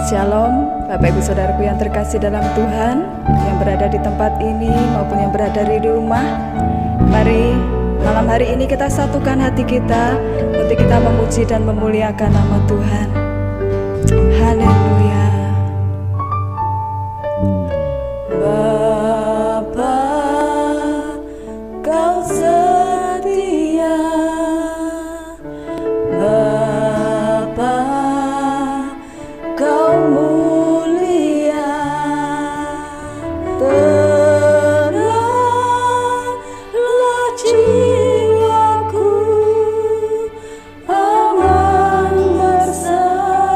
Shalom, Bapak Ibu Saudaraku yang terkasih dalam Tuhan, yang berada di tempat ini maupun yang berada di rumah. Mari malam hari ini kita satukan hati kita untuk kita memuji dan memuliakan nama Tuhan. Haleluya. Bapa, Kau setia. Bapa, Kau mulia. Tenanglah jiwaku, aman bersamamu.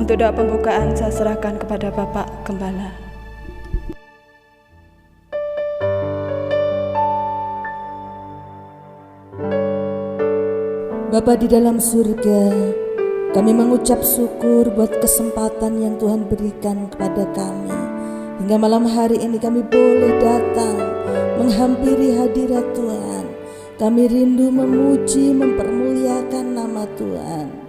Untuk doa pembukaan saya serahkan kepada Bapak Gembala. Bapa di dalam surga, kami mengucap syukur buat kesempatan yang Tuhan berikan kepada kami. Hingga malam hari ini kami boleh datang menghampiri hadirat Tuhan. Kami rindu memuji, mempermuliakan nama Tuhan.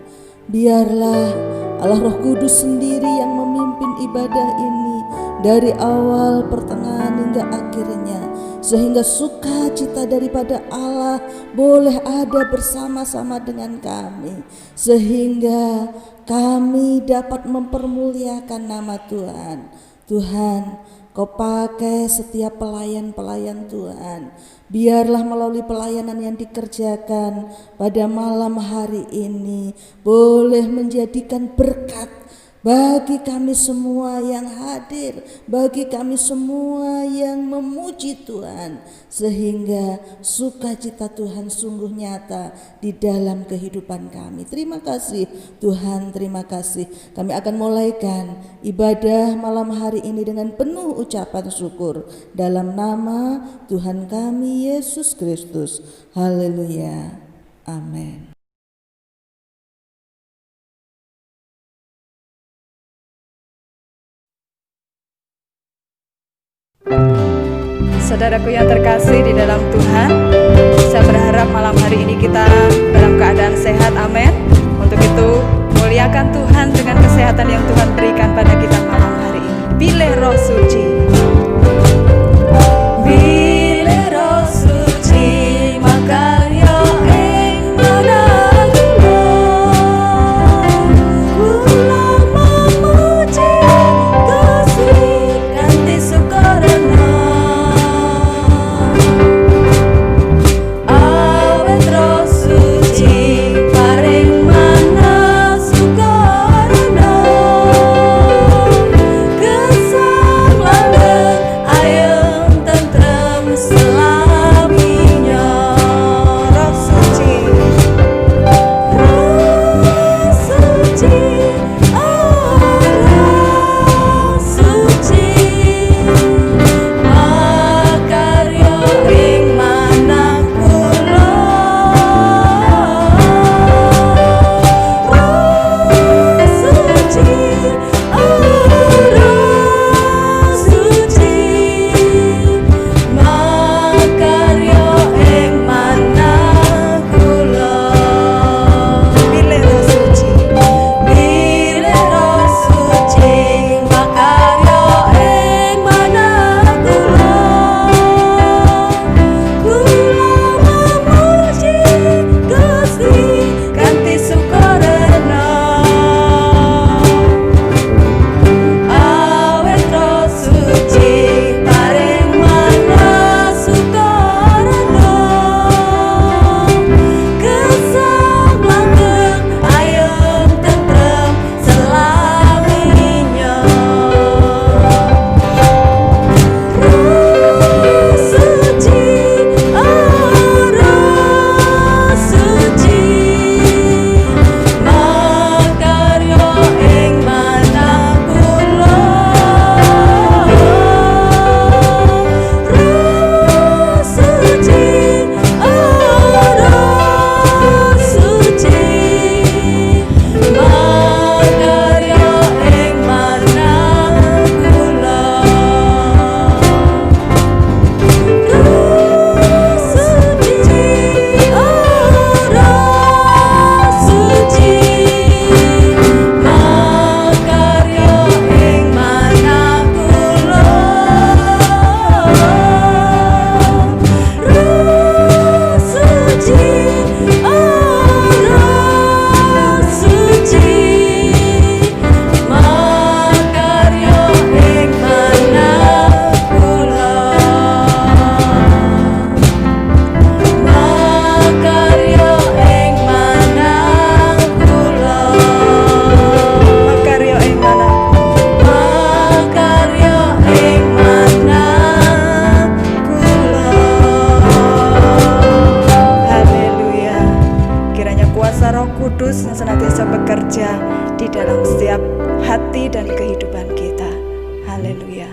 Biarlah Allah Roh Kudus sendiri yang memimpin ibadah ini dari awal, pertengahan hingga akhirnya, sehingga sukacita daripada Allah boleh ada bersama-sama dengan kami, sehingga kami dapat mempermuliakan nama Tuhan. Tuhan, Kau pakai setiap pelayan-pelayan Tuhan. Biarlah melalui pelayanan yang dikerjakan pada malam hari ini boleh menjadikan berkat bagi kami semua yang hadir, bagi kami semua yang memuji Tuhan, sehingga sukacita Tuhan sungguh nyata di dalam kehidupan kami. Terima kasih Tuhan, terima kasih. Kami akan mulaikan ibadah malam hari ini dengan penuh ucapan syukur dalam nama Tuhan kami Yesus Kristus. Haleluya, amin. Saudaraku yang terkasih di dalam Tuhan, saya berharap malam hari ini kita dalam keadaan sehat, amin. Untuk itu, muliakan Tuhan dengan kesehatan yang Tuhan berikan pada kita malam hari ini. Pilih Roh Suci. Pilih Roh Suci, makarya ing manah kula memuji Gusti kanthi sukarana. Awet Roh Suci paring manah sukarana, gesang langgeng ayem tentrem selaminya. Roh Suci, Roh Suci, oh Roh Suci, makarya ing manah kula. Roh Suci, oh Roh Suci, makarya ing manah kula. Pilih Roh Suci, pilih Roh Suci, makarya ing manah kula. Kula memuji Gusti kanthi sukarana. Awet Roh Suci paring manah sukarana, gesang langgeng ayem tentrem selaminya. Roh Suci, oh Roh Suci, makarya ing manah kula. Roh Suci, oh Roh Suci, makarya ing manah kula. Roh Suci, oh Roh Suci, makarya ing manah kula. Roh Suci, oh Roh Suci, makarya ing manah kula. Makarya ing manah kula. Makarya ing manah. Makarya ing manah kula. Haleluya. Kiranya kuasa Roh Kudus yang senantiasa bekerja di dalam setiap hati dan kehidupan kita. Haleluya.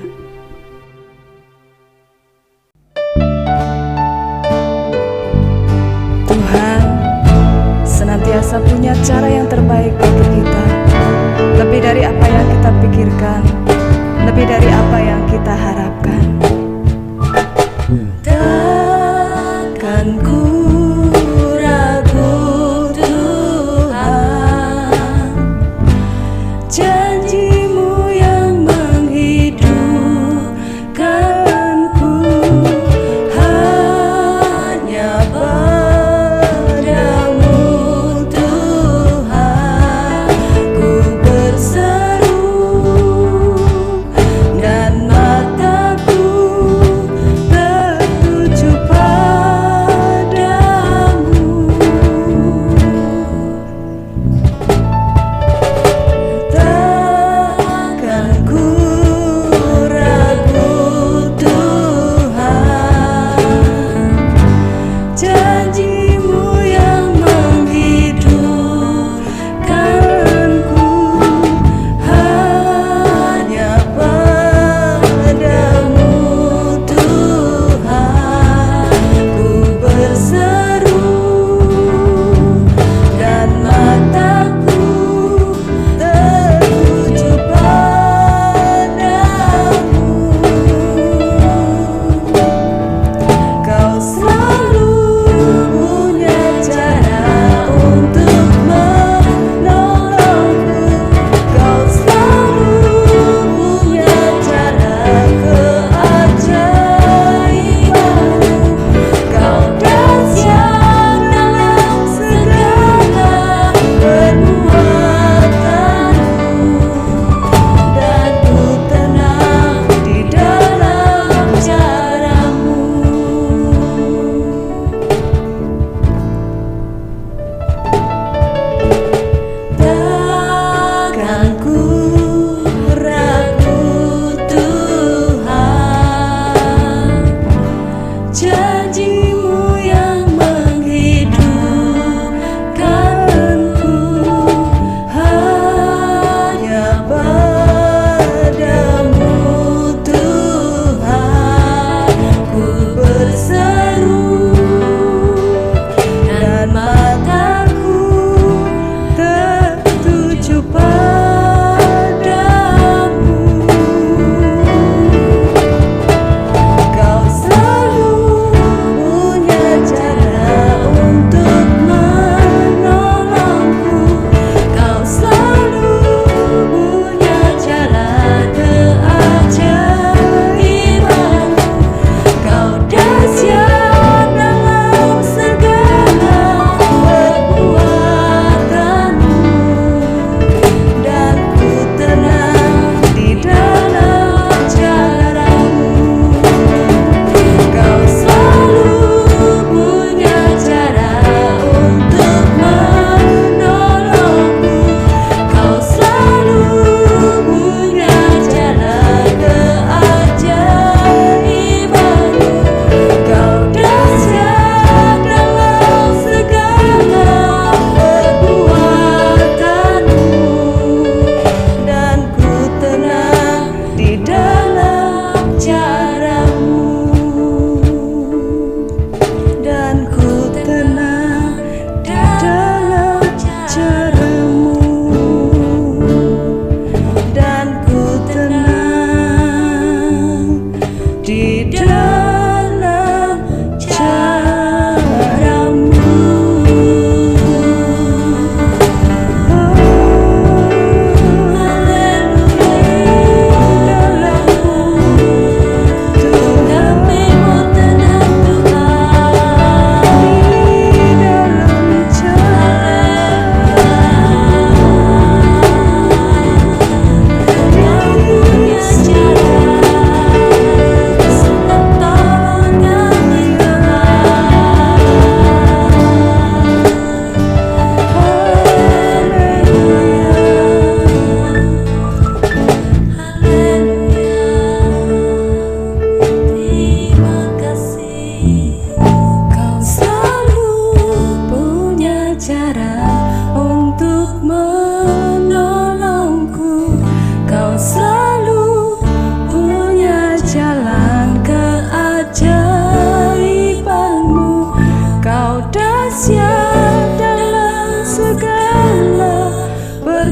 Tuhan senantiasa punya cara yang terbaik bagi kita, lebih dari apa yang kita pikirkan, lebih dari apa yang kita harapkan. Takkan ku ragu Tuhan, janji-Mu yang menghidupkanku, hanya padamu Tuhan ku berseru, dan mataku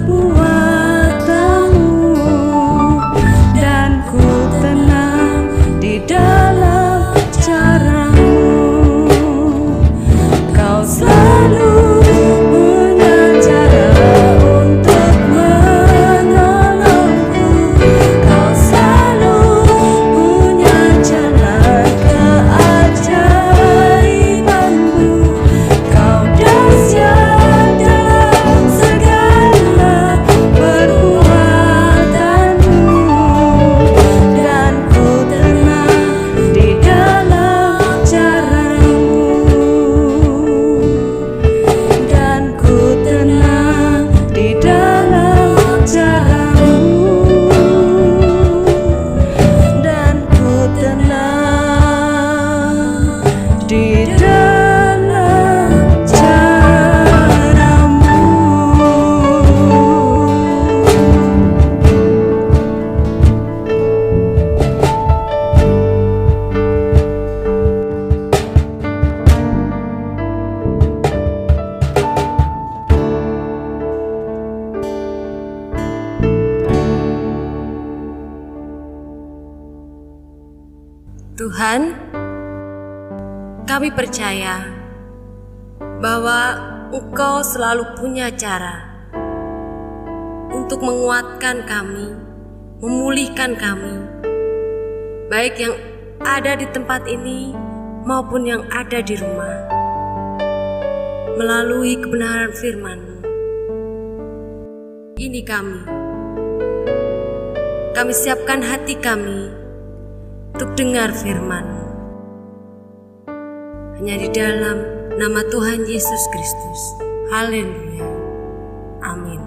perbuatanmu, dan ku tenang di dalam caramu. Kau selalu punya cara untuk menolongku. Kau selalu punya jalan keajaibanmu. Kau dahsyat dalam segala perbuatanmu, dan ku tenang di dalam caramu. Dan ku tenang di dalam caramu. Dan ku tenang di dalam caramu. Tuhan, kami percaya bahwa Engkau selalu punya cara untuk menguatkan kami, memulihkan kami, baik yang ada di tempat ini maupun yang ada di rumah, melalui kebenaran firman-Mu. Ini kami siapkan hati kami untuk dengar firman-Mu. Hanya di dalam nama Tuhan Yesus Kristus. Haleluya. Amin.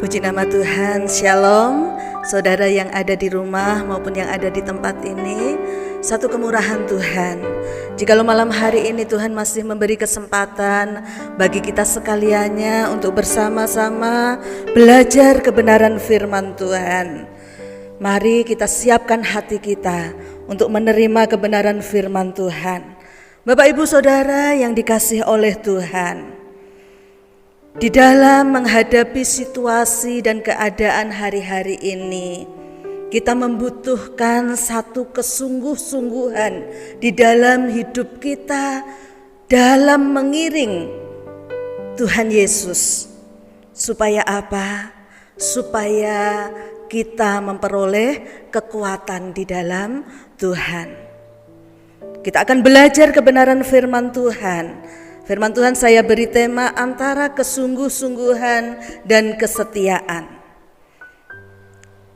Puji nama Tuhan, Shalom. Saudara yang ada di rumah maupun yang ada di tempat ini, satu kemurahan Tuhan. Jikalau malam hari ini Tuhan masih memberi kesempatan bagi kita sekaliannya untuk bersama-sama belajar kebenaran firman Tuhan. Mari kita siapkan hati kita untuk menerima kebenaran firman Tuhan. Bapak Ibu Saudara yang dikasihi oleh Tuhan, di dalam menghadapi situasi dan keadaan hari-hari ini, kita membutuhkan satu kesungguh-sungguhan di dalam hidup kita dalam mengiring Tuhan Yesus. Supaya apa? Supaya kita memperoleh kekuatan di dalam Tuhan. Kita akan belajar kebenaran firman Tuhan. Firman Tuhan saya beri tema antara kesungguh-sungguhan dan kesetiaan.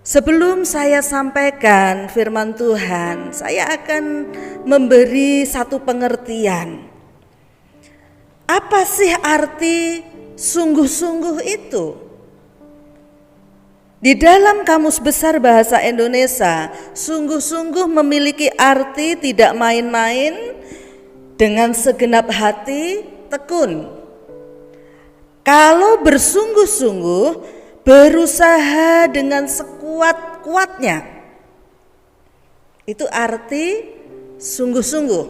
Sebelum saya sampaikan firman Tuhan, saya akan memberi satu pengertian. Apa sih arti sungguh-sungguh itu? Di dalam Kamus Besar Bahasa Indonesia, sungguh-sungguh memiliki arti tidak main-main, dengan segenap hati, tekun. Kalau bersungguh-sungguh, berusaha dengan sekuat-kuatnya. Itu arti sungguh-sungguh.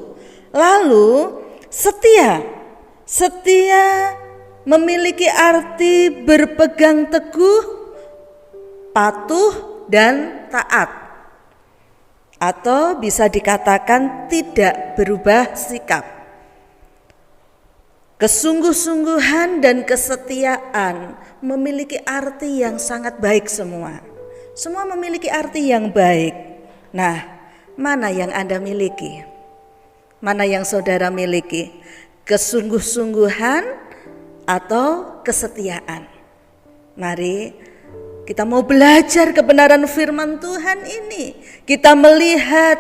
Lalu setia. Setia memiliki arti berpegang teguh, patuh dan taat. Atau bisa dikatakan tidak berubah sikap. Kesungguh-sungguhan dan kesetiaan memiliki arti yang sangat baik semua. Semua memiliki arti yang baik. Nah, mana yang Anda miliki? Mana yang saudara miliki? Kesungguh-sungguhan atau kesetiaan? Mari kita mau belajar kebenaran firman Tuhan ini. Kita melihat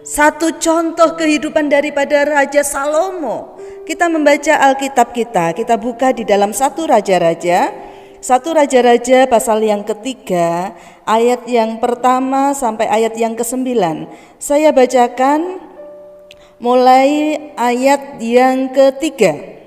satu contoh kehidupan daripada Raja Salomo. Kita membaca Alkitab kita buka di dalam 1 Raja-Raja 1 Raja-Raja pasal yang ketiga, ayat yang pertama sampai ayat yang ke-9. Saya bacakan mulai ayat yang ketiga.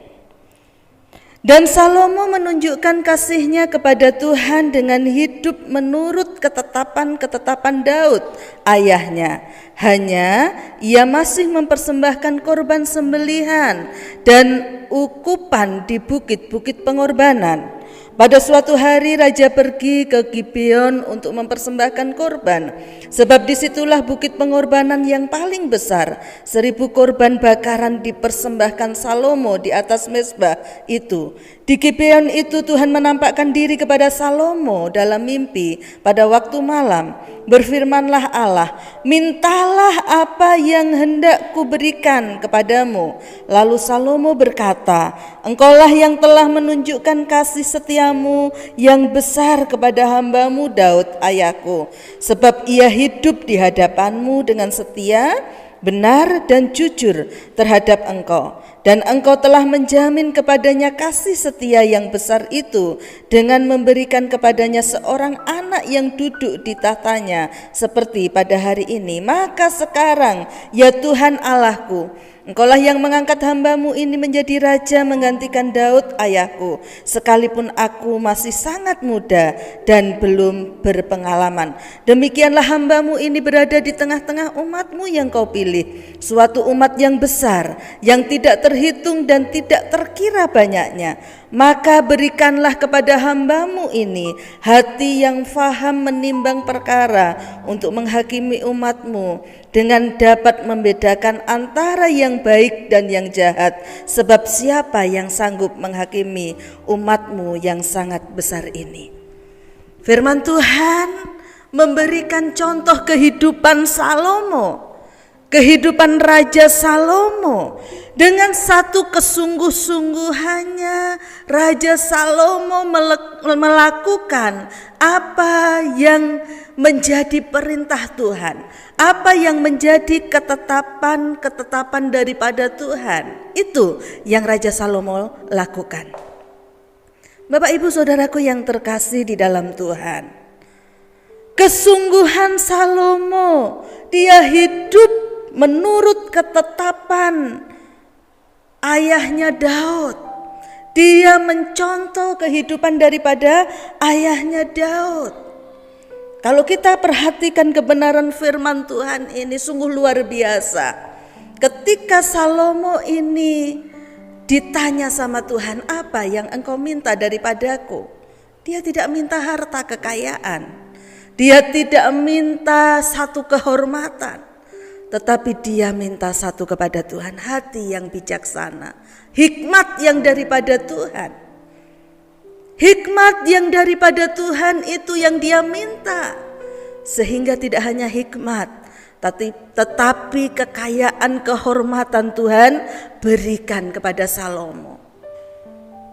Dan Salomo menunjukkan kasihnya kepada Tuhan dengan hidup menurut ketetapan-ketetapan Daud ayahnya. Hanya ia masih mempersembahkan korban sembelihan dan ukupan di bukit-bukit pengorbanan. Pada suatu hari raja pergi ke Gibeon untuk mempersembahkan korban, sebab disitulah bukit pengorbanan yang paling besar. 1000 korban bakaran dipersembahkan Salomo di atas mezbah itu. Di Gibeon itu Tuhan menampakkan diri kepada Salomo dalam mimpi pada waktu malam. Berfirmanlah Allah, mintalah apa yang hendak kuberikan kepadamu. Lalu Salomo berkata, engkaulah yang telah menunjukkan kasih setiamu yang besar kepada hambamu Daud ayahku, sebab ia hidup di hadapanmu dengan setia, benar dan jujur terhadap engkau. Dan engkau telah menjamin kepadanya kasih setia yang besar itu dengan memberikan kepadanya seorang anak yang duduk di tahtanya seperti pada hari ini. Maka sekarang ya Tuhan Allahku, engkaulah yang mengangkat hambamu ini menjadi raja menggantikan Daud ayahku, sekalipun aku masih sangat muda dan belum berpengalaman. Demikianlah hambamu ini berada di tengah-tengah umatmu yang kau pilih, suatu umat yang besar, yang tidak terhitung dan tidak terkira banyaknya. Maka berikanlah kepada hambamu ini hati yang faham menimbang perkara untuk menghakimi umatmu, dengan dapat membedakan antara yang baik dan yang jahat. Sebab siapa yang sanggup menghakimi umatmu yang sangat besar ini? Firman Tuhan memberikan contoh kehidupan Salomo, kehidupan Raja Salomo. Dengan satu kesungguh-sungguhannya Raja Salomo melakukan apa yang menjadi perintah Tuhan, apa yang menjadi ketetapan daripada Tuhan. Itu yang Raja Salomo lakukan. Bapak Ibu Saudaraku yang terkasih di dalam Tuhan, kesungguhan Salomo, dia hidup menurut ketetapan ayahnya Daud. Dia mencontoh kehidupan daripada ayahnya Daud. Kalau kita perhatikan kebenaran firman Tuhan ini sungguh luar biasa. Ketika Salomo ini ditanya sama Tuhan, apa yang engkau minta daripadaku? Dia tidak minta harta kekayaan, dia tidak minta satu kehormatan, tetapi dia minta satu kepada Tuhan, hati yang bijaksana, hikmat yang daripada Tuhan. Hikmat yang daripada Tuhan itu yang dia minta. Sehingga tidak hanya hikmat, tetapi kekayaan, kehormatan Tuhan berikan kepada Salomo.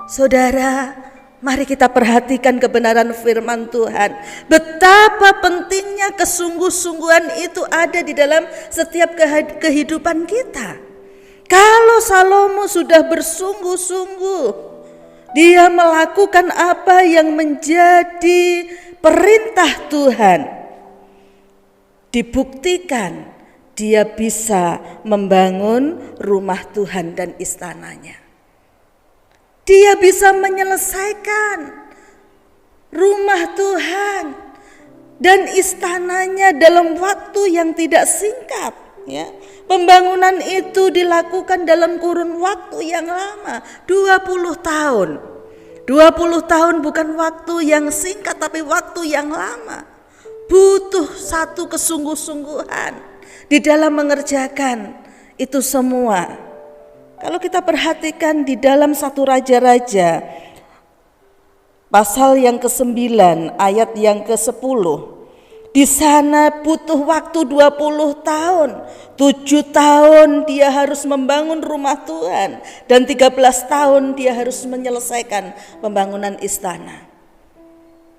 Saudara, mari kita perhatikan kebenaran firman Tuhan. Betapa pentingnya kesungguh-sungguhan itu ada di dalam setiap kehidupan kita. Kalau Salomo sudah bersungguh-sungguh, dia melakukan apa yang menjadi perintah Tuhan, dibuktikan dia bisa membangun rumah Tuhan dan istananya. Dia bisa menyelesaikan rumah Tuhan dan istananya dalam waktu yang tidak singkat, ya. Pembangunan itu dilakukan dalam kurun waktu yang lama, 20 tahun. 20 tahun bukan waktu yang singkat, tapi waktu yang lama. Butuh satu kesungguh-sungguhan di dalam mengerjakan itu semua. Kalau kita perhatikan di dalam 1 Raja-Raja pasal yang ke-9 ayat yang ke-10, di sana butuh waktu 20 tahun. 7 tahun dia harus membangun rumah Tuhan, dan 13 tahun dia harus menyelesaikan pembangunan istana.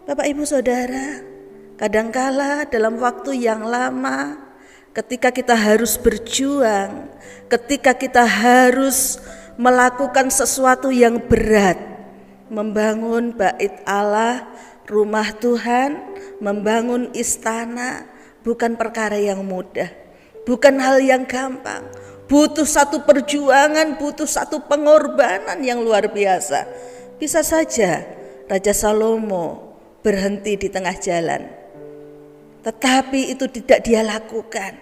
Bapak Ibu Saudara, kadangkala dalam waktu yang lama, ketika kita harus berjuang, ketika kita harus melakukan sesuatu yang berat, membangun bait Allah, rumah Tuhan, membangun istana bukan perkara yang mudah, bukan hal yang gampang. Butuh satu perjuangan, butuh satu pengorbanan yang luar biasa. Bisa saja Raja Salomo berhenti di tengah jalan, tetapi itu tidak dia lakukan.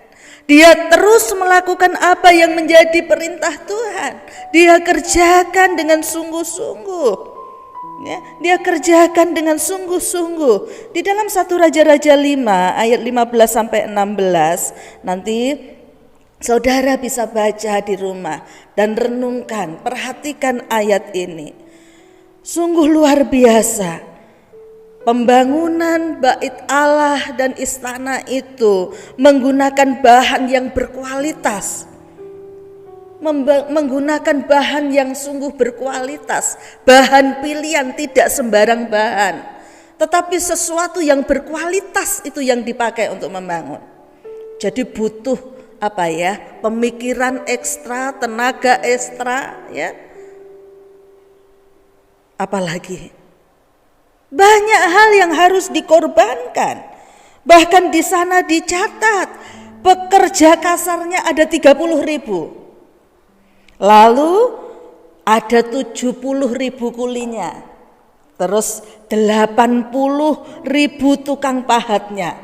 Dia terus melakukan apa yang menjadi perintah Tuhan. Dia kerjakan dengan sungguh-sungguh. Ya, dia kerjakan dengan sungguh-sungguh. Di dalam 1 Raja-Raja 5 ayat 15 sampai 16 nanti saudara bisa baca di rumah dan renungkan, perhatikan ayat ini. Sungguh luar biasa. Pembangunan bait Allah dan istana itu menggunakan bahan yang berkualitas. Menggunakan bahan yang sungguh berkualitas. Bahan pilihan, tidak sembarang bahan. Tetapi sesuatu yang berkualitas itu yang dipakai untuk membangun. Jadi butuh pemikiran ekstra, tenaga ekstra, ya. Apalagi banyak hal yang harus dikorbankan. Bahkan di sana dicatat pekerja kasarnya ada 30.000. Lalu ada 70.000 kulinya. Terus 80.000 tukang pahatnya.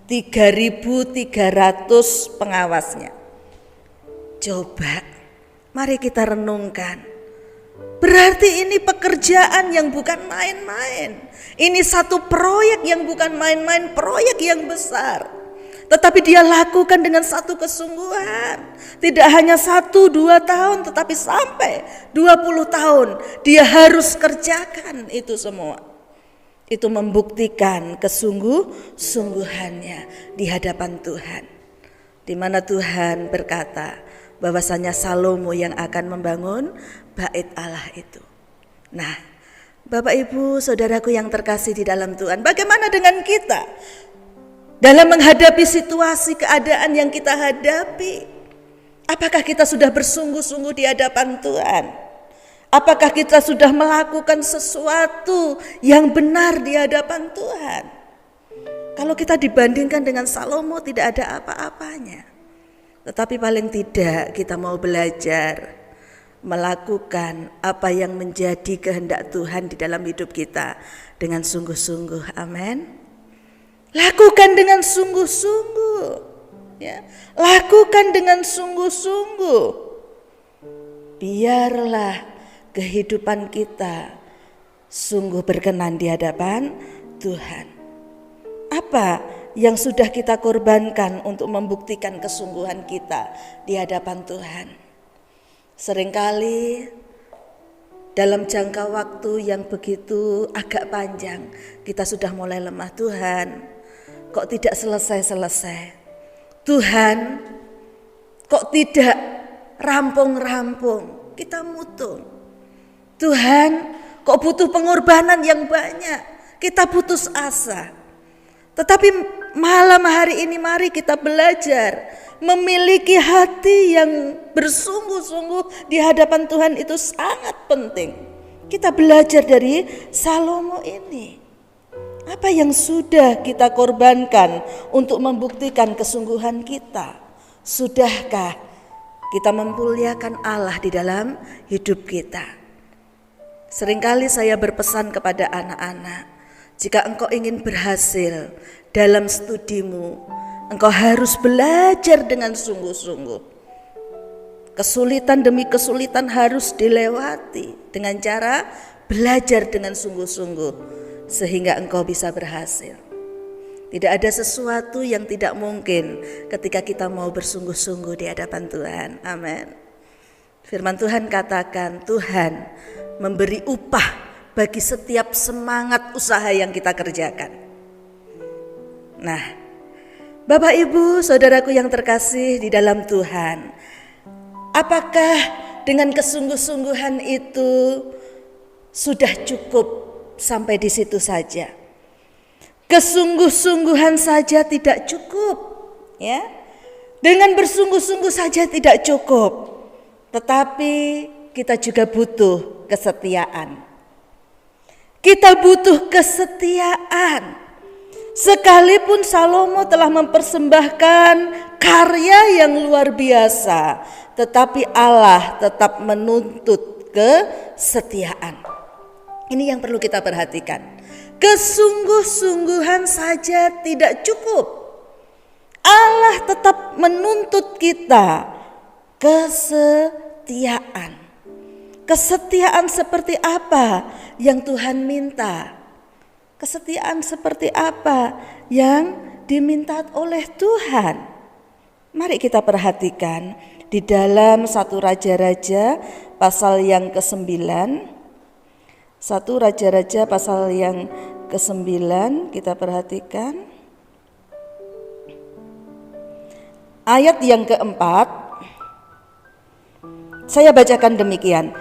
3.300 pengawasnya. Coba mari kita renungkan. Berarti ini pekerjaan yang bukan main-main. Ini satu proyek yang bukan main-main, proyek yang besar. Tetapi dia lakukan dengan satu kesungguhan. Tidak hanya 1-2 tahun, tetapi sampai 20 tahun. Dia harus kerjakan itu semua. Itu membuktikan kesungguh-sungguhannya di hadapan Tuhan. Di mana Tuhan berkata bahwasanya Salomo yang akan membangun bait Allah itu. Nah, Bapak Ibu, saudaraku yang terkasih di dalam Tuhan, bagaimana dengan kita dalam menghadapi situasi keadaan yang kita hadapi? Apakah kita sudah bersungguh-sungguh di hadapan Tuhan? Apakah kita sudah melakukan sesuatu yang benar di hadapan Tuhan? Kalau kita dibandingkan dengan Salomo tidak ada apa-apanya. Tetapi paling tidak kita mau belajar melakukan apa yang menjadi kehendak Tuhan di dalam hidup kita dengan sungguh-sungguh. Amin. Lakukan dengan sungguh-sungguh. Ya. Lakukan dengan sungguh-sungguh. Biarlah kehidupan kita sungguh berkenan di hadapan Tuhan. Apa yang sudah kita korbankan untuk membuktikan kesungguhan kita di hadapan Tuhan? Seringkali dalam jangka waktu yang begitu agak panjang kita sudah mulai lemah. Tuhan, kok tidak selesai-selesai? Tuhan, kok tidak rampung-rampung? Kita mutung. Tuhan, kok butuh pengorbanan yang banyak? Kita putus asa. Tetapi malam hari ini mari kita belajar memiliki hati yang bersungguh-sungguh di hadapan Tuhan itu sangat penting. Kita belajar dari Salomo ini. Apa yang sudah kita korbankan untuk membuktikan kesungguhan kita? Sudahkah kita memuliakan Allah di dalam hidup kita? Seringkali saya berpesan kepada anak-anak, jika engkau ingin berhasil dalam studimu, engkau harus belajar dengan sungguh-sungguh. Kesulitan demi kesulitan harus dilewati dengan cara belajar dengan sungguh-sungguh sehingga engkau bisa berhasil. Tidak ada sesuatu yang tidak mungkin ketika kita mau bersungguh-sungguh di hadapan Tuhan. Amin. Firman Tuhan katakan, Tuhan memberi upah bagi setiap semangat usaha yang kita kerjakan. Nah, Bapak Ibu, saudaraku yang terkasih di dalam Tuhan, apakah dengan kesungguh-sungguhan itu sudah cukup sampai di situ saja? Kesungguh-sungguhan saja tidak cukup, ya. Dengan bersungguh-sungguh saja tidak cukup, tetapi kita juga butuh kesetiaan. Kita butuh kesetiaan. Sekalipun Salomo telah mempersembahkan karya yang luar biasa, tetapi Allah tetap menuntut kesetiaan. Ini yang perlu kita perhatikan. Kesungguh-sungguhan saja tidak cukup. Allah tetap menuntut kita kesetiaan. Kesetiaan seperti apa yang Tuhan minta? Kesetiaan seperti apa yang diminta oleh Tuhan? Mari kita perhatikan di dalam 1 Raja-Raja pasal yang ke-9. 1 Raja-Raja pasal yang ke-9 kita perhatikan. Ayat yang keempat, saya bacakan demikian.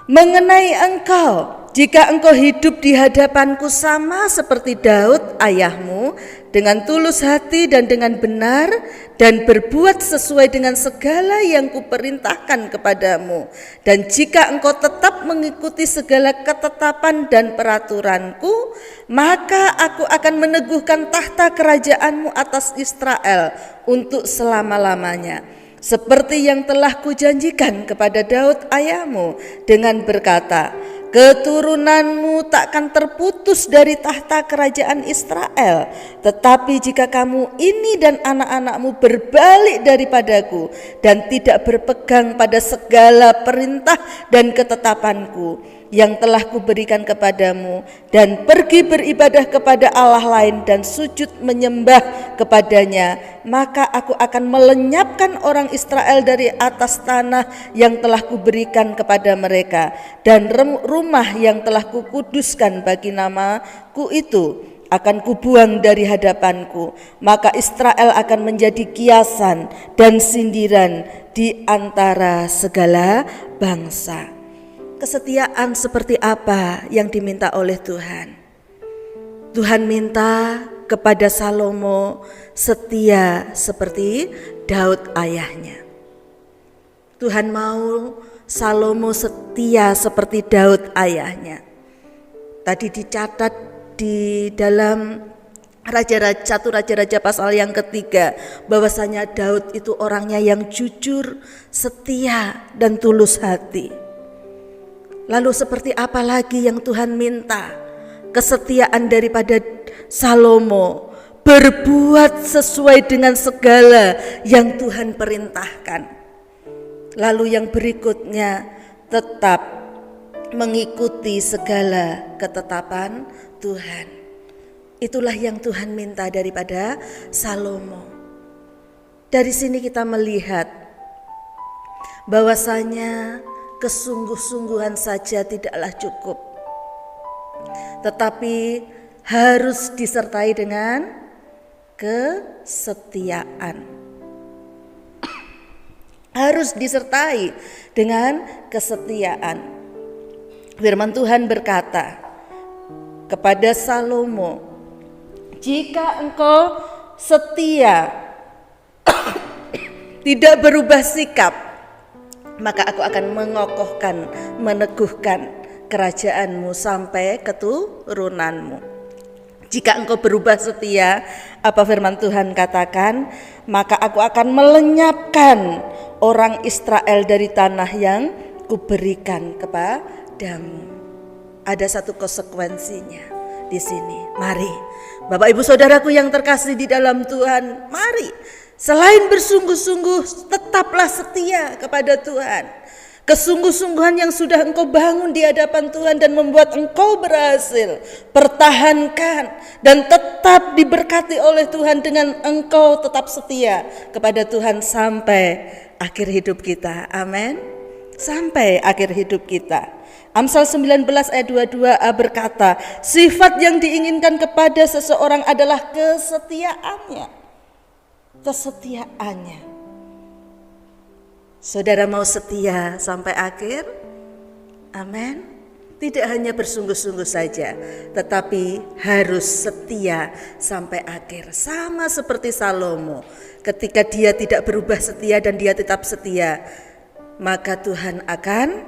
Mengenai engkau, jika engkau hidup di hadapanku sama seperti Daud ayahmu, dengan tulus hati dan dengan benar, dan berbuat sesuai dengan segala yang kuperintahkan kepadamu, dan jika engkau tetap mengikuti segala ketetapan dan peraturanku, maka aku akan meneguhkan tahta kerajaanmu atas Israel untuk selama-lamanya, seperti yang telah kujanjikan kepada Daud ayahmu dengan berkata, keturunanmu takkan terputus dari tahta kerajaan Israel. Tetapi jika kamu ini dan anak-anakmu berbalik daripadaku dan tidak berpegang pada segala perintah dan ketetapanku yang telah kuberikan kepadamu, dan pergi beribadah kepada Allah lain dan sujud menyembah kepadanya, maka aku akan melenyapkan orang Israel dari atas tanah yang telah kuberikan kepada mereka, dan rumah yang telah kukuduskan bagi namaku itu akan kubuang dari hadapanku. Maka Israel akan menjadi kiasan dan sindiran di antara segala bangsa. Kesetiaan seperti apa yang diminta oleh Tuhan? Tuhan minta kepada Salomo setia seperti Daud ayahnya. Tuhan mau Salomo setia seperti Daud ayahnya. Tadi dicatat di dalam Satu Raja-Raja pasal yang ketiga, bahwasanya Daud itu orangnya yang jujur, setia, dan tulus hati. Lalu seperti apa lagi yang Tuhan minta? Kesetiaan daripada Salomo, berbuat sesuai dengan segala yang Tuhan perintahkan. Lalu yang berikutnya, tetap mengikuti segala ketetapan Tuhan. Itulah yang Tuhan minta daripada Salomo. Dari sini kita melihat bahwasanya kesungguh-sungguhan saja tidaklah cukup, tetapi harus disertai dengan kesetiaan. Harus disertai dengan kesetiaan. Firman Tuhan berkata kepada Salomo, jika engkau setia, tidak berubah sikap, maka aku akan mengokohkan, meneguhkan kerajaanmu sampai keturunanmu. Jika engkau berubah setia, apa firman Tuhan katakan, maka aku akan melenyapkan orang Israel dari tanah yang kuberikan kepadamu. Ada satu konsekuensinya di sini. Mari, Bapak Ibu Saudaraku yang terkasih di dalam Tuhan, mari selain bersungguh-sungguh, tetaplah setia kepada Tuhan. Kesungguh-sungguhan yang sudah engkau bangun di hadapan Tuhan dan membuat engkau berhasil, pertahankan dan tetap diberkati oleh Tuhan dengan engkau tetap setia kepada Tuhan sampai akhir hidup kita. Amin. Sampai akhir hidup kita. Amsal 19 ayat 22a berkata, sifat yang diinginkan kepada seseorang adalah kesetiaannya. Kesetiaannya. Saudara mau setia sampai akhir? Amin. Tidak hanya bersungguh-sungguh saja, tetapi harus setia sampai akhir. Sama seperti Salomo, ketika dia tidak berubah setia dan dia tetap setia, maka Tuhan akan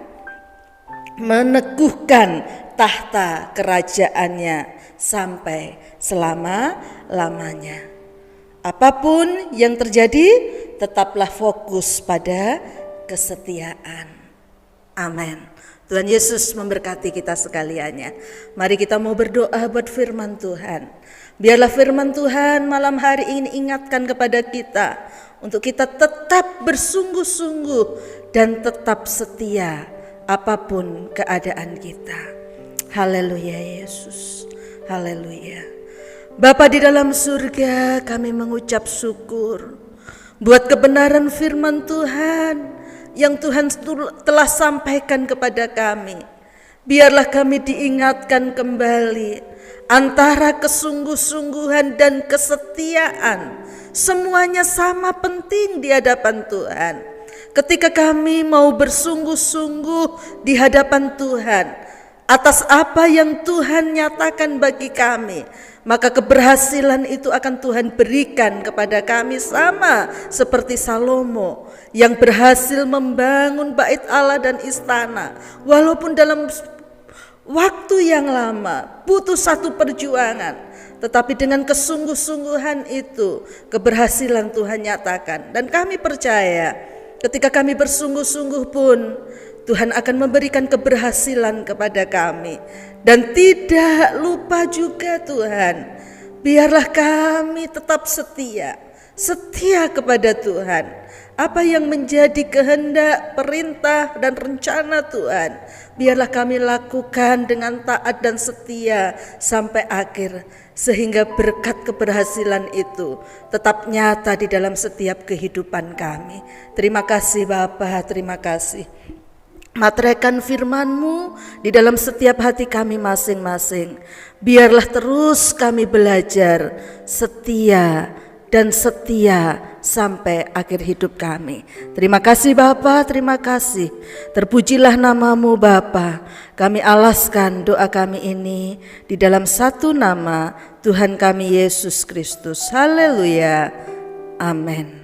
meneguhkan tahta kerajaannya sampai selama-lamanya. Apapun yang terjadi, tetaplah fokus pada kesetiaan. Amin. Tuhan Yesus memberkati kita sekaliannya. Mari kita mau berdoa buat firman Tuhan. Biarlah firman Tuhan malam hari ini ingatkan kepada kita untuk kita tetap bersungguh-sungguh dan tetap setia apapun keadaan kita. Haleluya Yesus. Haleluya. Bapa di dalam surga, kami mengucap syukur buat kebenaran firman Tuhan yang Tuhan telah sampaikan kepada kami. Biarlah kami diingatkan kembali antara kesungguh-sungguhan dan kesetiaan. Semuanya sama penting di hadapan Tuhan. Ketika kami mau bersungguh-sungguh di hadapan Tuhan atas apa yang Tuhan nyatakan bagi kami, maka keberhasilan itu akan Tuhan berikan kepada kami, sama seperti Salomo yang berhasil membangun bait Allah dan istana. Walaupun dalam waktu yang lama, butuh satu perjuangan, tetapi dengan kesungguh-sungguhan itu keberhasilan Tuhan nyatakan. Dan kami percaya ketika kami bersungguh-sungguh pun Tuhan akan memberikan keberhasilan kepada kami. Dan tidak lupa juga Tuhan, biarlah kami tetap setia kepada Tuhan. Apa yang menjadi kehendak, perintah dan rencana Tuhan, biarlah kami lakukan dengan taat dan setia sampai akhir, sehingga berkat keberhasilan itu tetap nyata di dalam setiap kehidupan kami. Terima kasih Bapa, terima kasih. Materaikan firman-Mu di dalam setiap hati kami masing-masing. Biarlah terus kami belajar setia dan setia sampai akhir hidup kami. Terima kasih Bapa, terima kasih. Terpujilah nama-Mu Bapa. Kami alaskan doa kami ini di dalam satu nama Tuhan kami Yesus Kristus. Haleluya. Amin.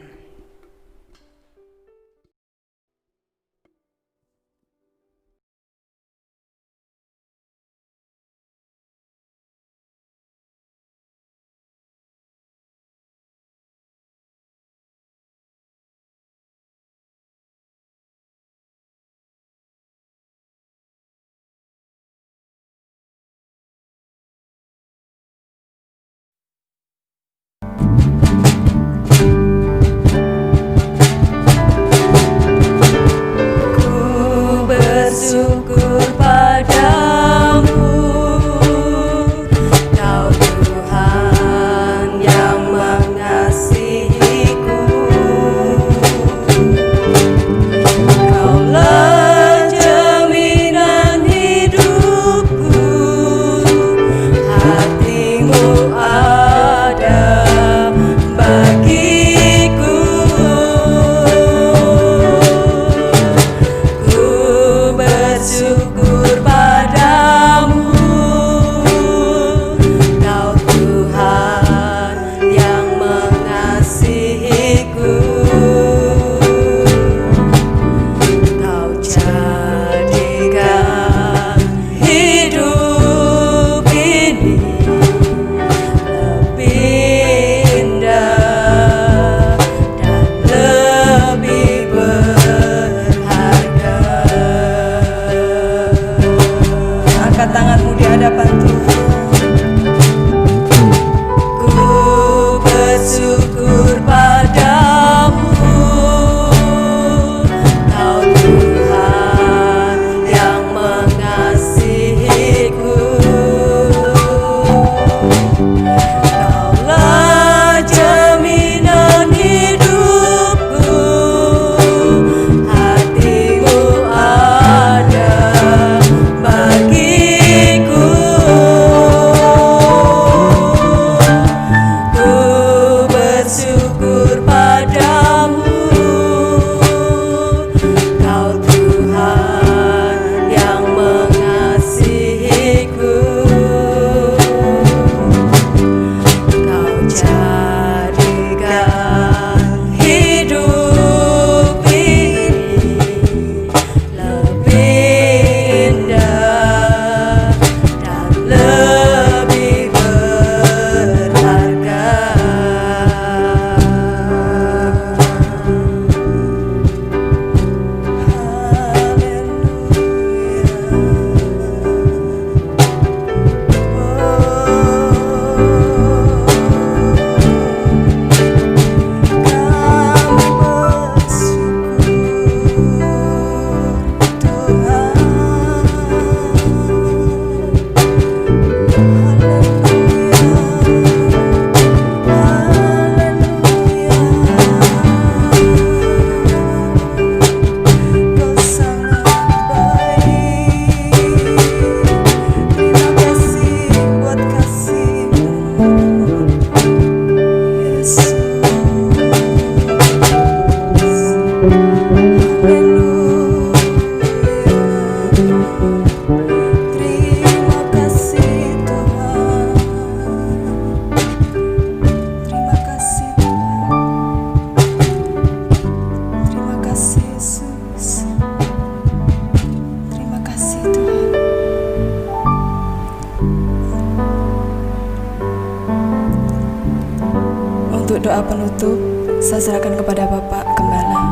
doa penutup saya serahkan kepada Bapak Gembala.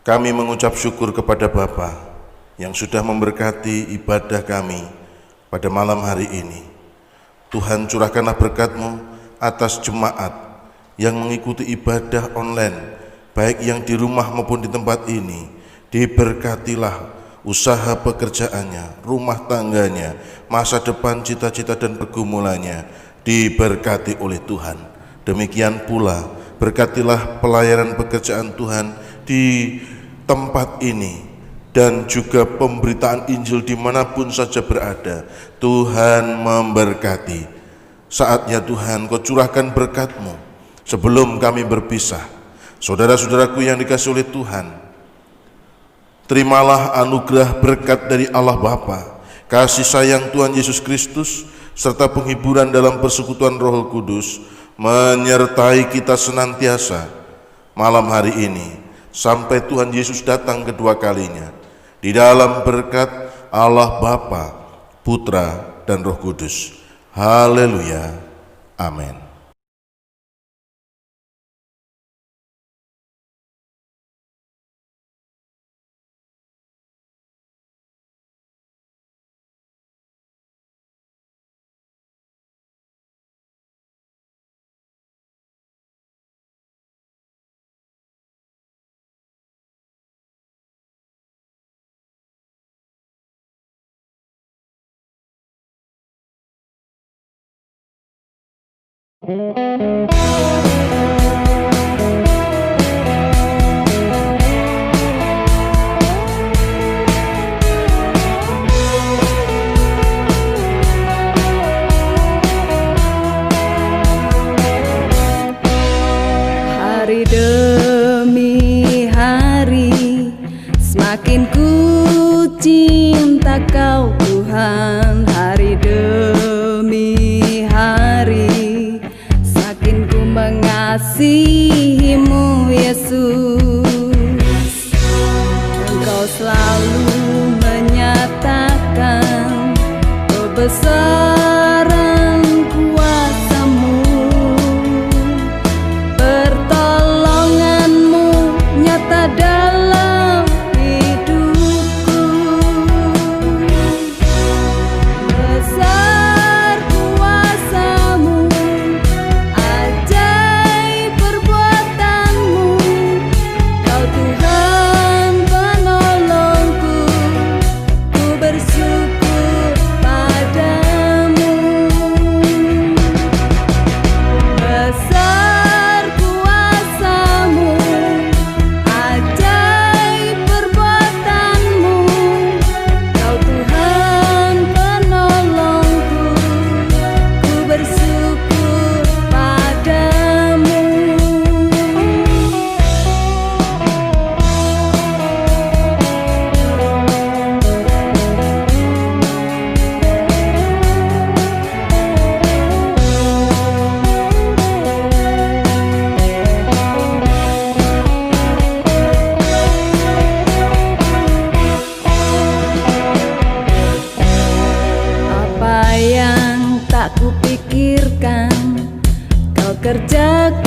Kami mengucap syukur kepada Bapa yang sudah memberkati ibadah kami pada malam hari ini. Tuhan, curahkanlah berkat-Mu atas jemaat yang mengikuti ibadah online, baik yang di rumah maupun di tempat ini. Diberkatilah usaha pekerjaannya, rumah tangganya, masa depan, cita-cita dan pergumulannya diberkati oleh Tuhan. Demikian pula berkatilah pelayanan pekerjaan Tuhan di tempat ini dan juga pemberitaan Injil dimanapun saja berada. Tuhan memberkati. Saatnya Tuhan, Kau curahkan berkat-Mu sebelum kami berpisah. Saudara-saudaraku yang dikasihi oleh Tuhan, terimalah anugerah berkat dari Allah Bapa, kasih sayang Tuhan Yesus Kristus, serta penghiburan dalam persekutuan Roh Kudus menyertai kita senantiasa malam hari ini sampai Tuhan Yesus datang kedua kalinya, di dalam berkat Allah Bapa, Putra, dan Roh Kudus. Haleluya. Amin. Hari demi hari semakin ku cinta Kau Tuhan. Hari demi hari semakin ku mengasihi-Mu Yesus. Engkau selalu menyatakan kebesaran kuasa-Mu, pertolongan-Mu nyata dalam hidupku. Besar kuasa-Mu, ajaib perbuatan-Mu, Kau Tuhan penolongku, ku bersyukur padamu. Besar kuasa-Mu, ajaib perbuatan-Mu, Kau Tuhan penolongku, ku bersyukur padamu. Apa yang tak kupikirkan Kau kerjakan